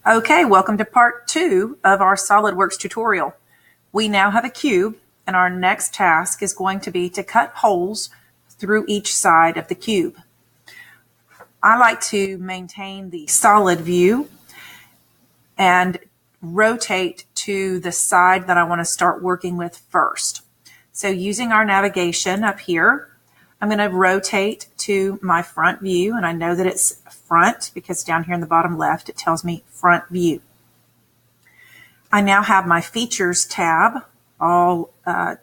Okay, welcome to part 2 of our SolidWorks tutorial. We now have a cube, and our next task is going to be to cut holes through each side of the cube. I like to maintain the solid view and rotate to the side that I want to start working with first. So using our navigation up here, I'm going to rotate to my front view, and I know that it's front because down here in the bottom left it tells me front view. I now have my features tab all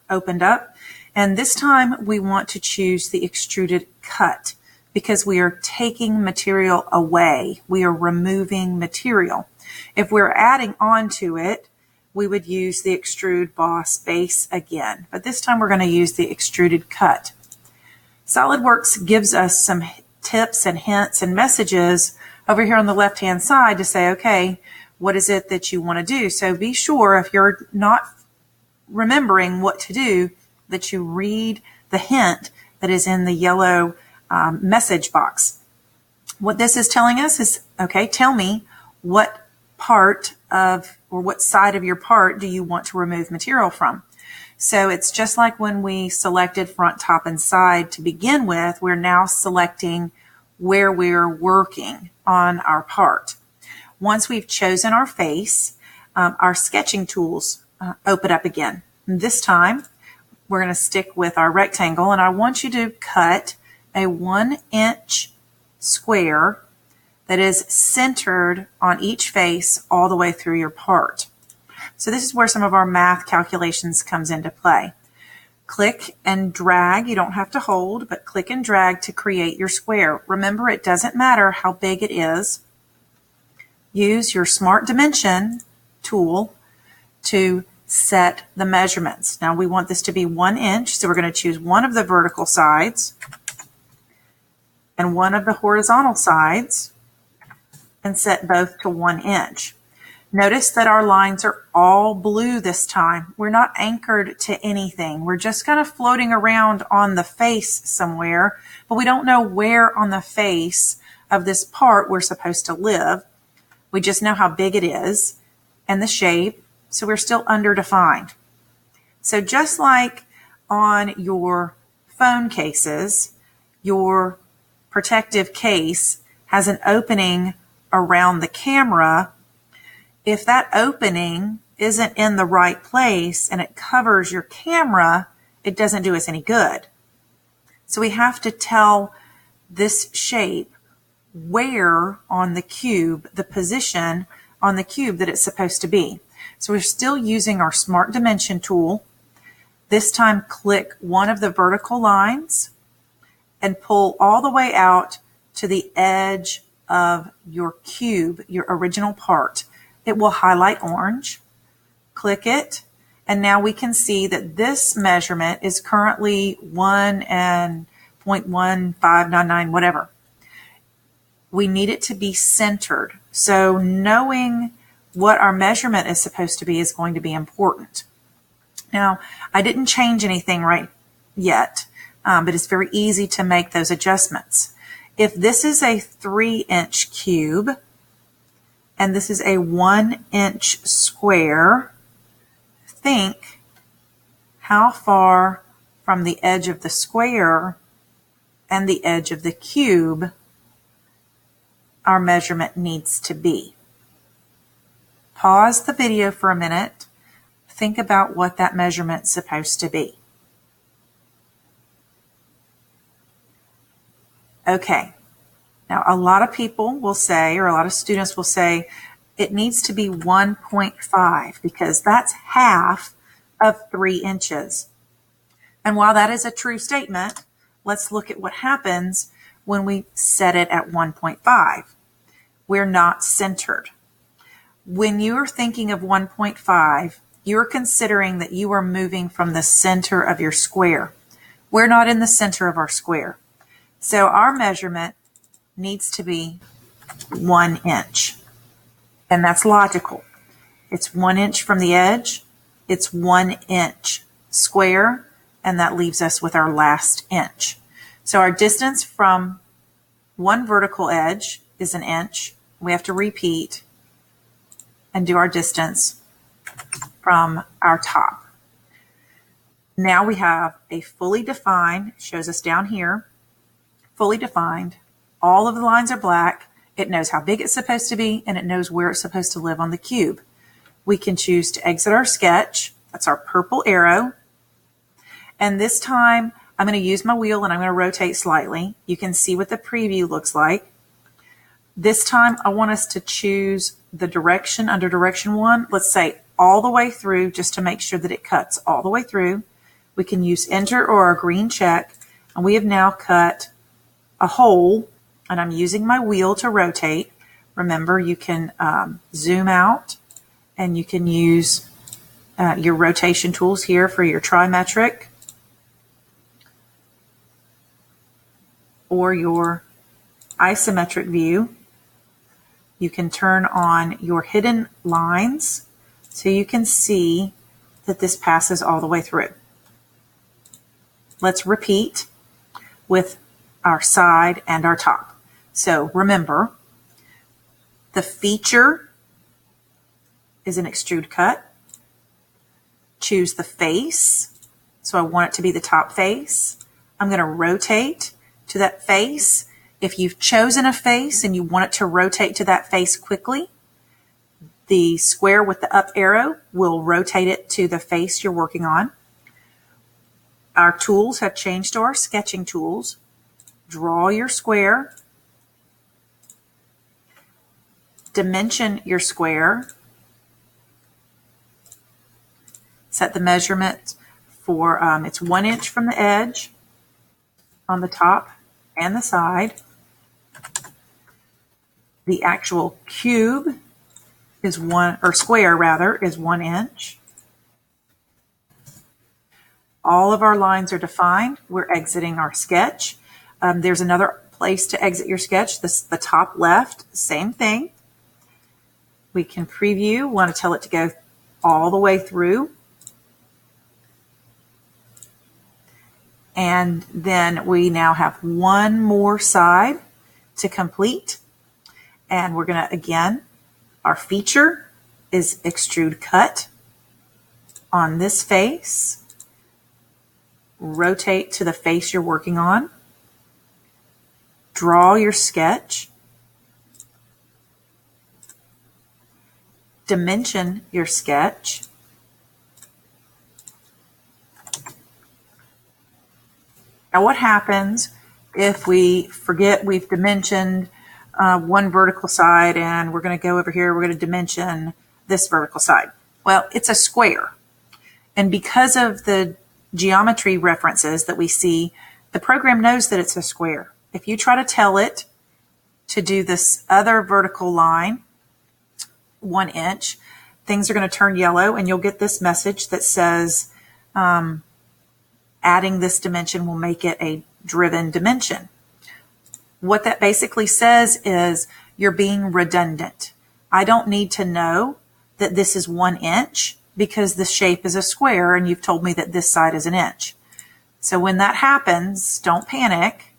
opened up, and this time we want to choose the extruded cut because we are taking material away. We are removing material. If we're adding on to it, we would use the extrude boss base again, but this time we're going to use the extruded cut. SolidWorks gives us some tips and hints and messages over here on the left-hand side to say, okay, what is it that you want to do? So be sure if you're not remembering what to do, that you read the hint that is in the yellow message box. What this is telling us is, okay, tell me what part of or what side of your part do you want to remove material from? So it's just like when we selected front, top, and side to begin with, we're now selecting where we're working on our part. Once we've chosen our face, our sketching tools open up again. And this time, we're going to stick with our rectangle, and I want you to cut a 1-inch square that is centered on each face all the way through your part. So this is where some of our math calculations comes into play. Click and drag. You don't have to hold, but click and drag to create your square. Remember, it doesn't matter how big it is. Use your Smart Dimension tool to set the measurements. Now we want this to be 1 inch, so we're going to choose one of the vertical sides and one of the horizontal sides and set both to 1 inch. Notice that our lines are all blue this time. We're not anchored to anything. We're just kind of floating around on the face somewhere, but we don't know where on the face of this part we're supposed to live. We just know how big it is and the shape, so we're still underdefined. So just like on your phone cases, your protective case has an opening around the camera. If that opening isn't in the right place and it covers your camera, it doesn't do us any good. So we have to tell this shape where on the cube, the position on the cube that it's supposed to be. So we're still using our Smart Dimension tool. This time click one of the vertical lines and pull all the way out to the edge of your cube, your original part. It will highlight orange. Click it, and now we can see that this measurement is currently 1.1599, whatever. We need it to be centered. So knowing what our measurement is supposed to be is going to be important. Now, I didn't change anything right yet, but it's very easy to make those adjustments. If this is a 3-inch cube, and this is a 1-inch square, think how far from the edge of the square and the edge of the cube our measurement needs to be. Pause the video for a minute. Think about what that measurement's supposed to be. Okay. Now, a lot of people will say, or a lot of students will say, it needs to be 1.5 because that's half of 3 inches. And while that is a true statement, let's look at what happens when we set it at 1.5. We're not centered. When you're thinking of 1.5, you're considering that you are moving from the center of your square. We're not in the center of our square. So our measurement needs to be 1 inch. And that's logical. It's 1 inch from the edge. It's 1 inch square. And that leaves us with our last inch. So our distance from one vertical edge is 1 inch. We have to repeat and do our distance from our top. Now we have a fully defined, shows us down here, fully defined. All of the lines are black. It knows how big it's supposed to be, and it knows where it's supposed to live on the cube. We can choose to exit our sketch. That's our purple arrow. And this time, I'm going to use my wheel and I'm going to rotate slightly. You can see what the preview looks like. This time, I want us to choose the direction under direction 1. Let's say all the way through, just to make sure that it cuts all the way through. We can use enter or a green check, and we have now cut a hole, and I'm using my wheel to rotate. Remember, you can zoom out, and you can use your rotation tools here for your trimetric or your isometric view. You can turn on your hidden lines so you can see that this passes all the way through. Let's repeat with our side and our top. So remember, the feature is an extrude cut. Choose the face. So I want it to be the top face. I'm going to rotate to that face. If you've chosen a face and you want it to rotate to that face quickly, the square with the up arrow will rotate it to the face you're working on. Our tools have changed to our sketching tools. Draw your square. Dimension your square. Set the measurement for, it's 1 inch from the edge on the top and the side. The actual cube is square rather, is 1 inch. All of our lines are defined. We're exiting our sketch. There's another place to exit your sketch. The top left, same thing. We can preview. Want to tell it to go all the way through. And then we now have one more side to complete. And we're going to, again, our feature is extrude cut on this face. Rotate to the face you're working on. Draw your sketch. Dimension your sketch. Now what happens if we forget we've dimensioned one vertical side and we're going to go over here, we're going to dimension this vertical side? Well, it's a square. And because of the geometry references that we see, the program knows that it's a square. If you try to tell it to do this other vertical line, 1 inch, things are going to turn yellow and you'll get this message that says adding this dimension will make it a driven dimension. What that basically says is you're being redundant. I don't need to know that this is 1 inch because the shape is a square and you've told me that this side is 1 inch. So when that happens, don't panic.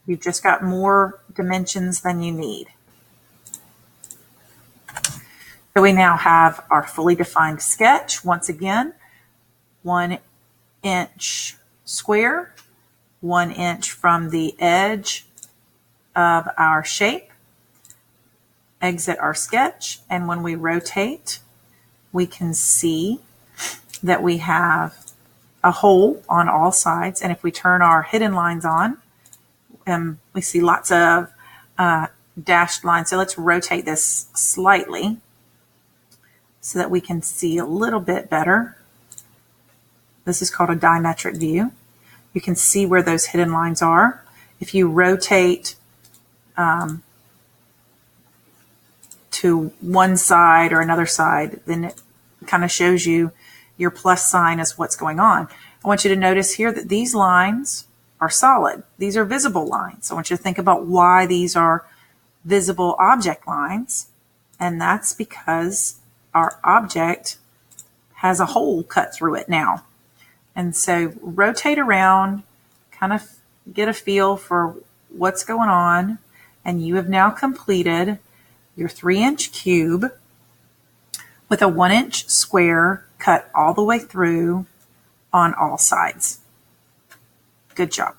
You've just got more dimensions than you need. So we now have our fully defined sketch. Once again, 1 inch square, 1 inch from the edge of our shape. Exit our sketch, and when we rotate, we can see that we have a hole on all sides. And if we turn our hidden lines on, we see lots of dashed lines. So let's rotate this slightly so that we can see a little bit better. This is called a dimetric view. You can see where those hidden lines are. If you rotate to one side or another side, then it kind of shows you your plus sign is what's going on. I want you to notice here that these lines are solid. These are visible lines. I want you to think about why these are visible object lines. And that's because our object has a hole cut through it now. And so rotate around, kind of get a feel for what's going on. And you have now completed your 3-inch cube with a 1-inch square cut all the way through on all sides. Good job.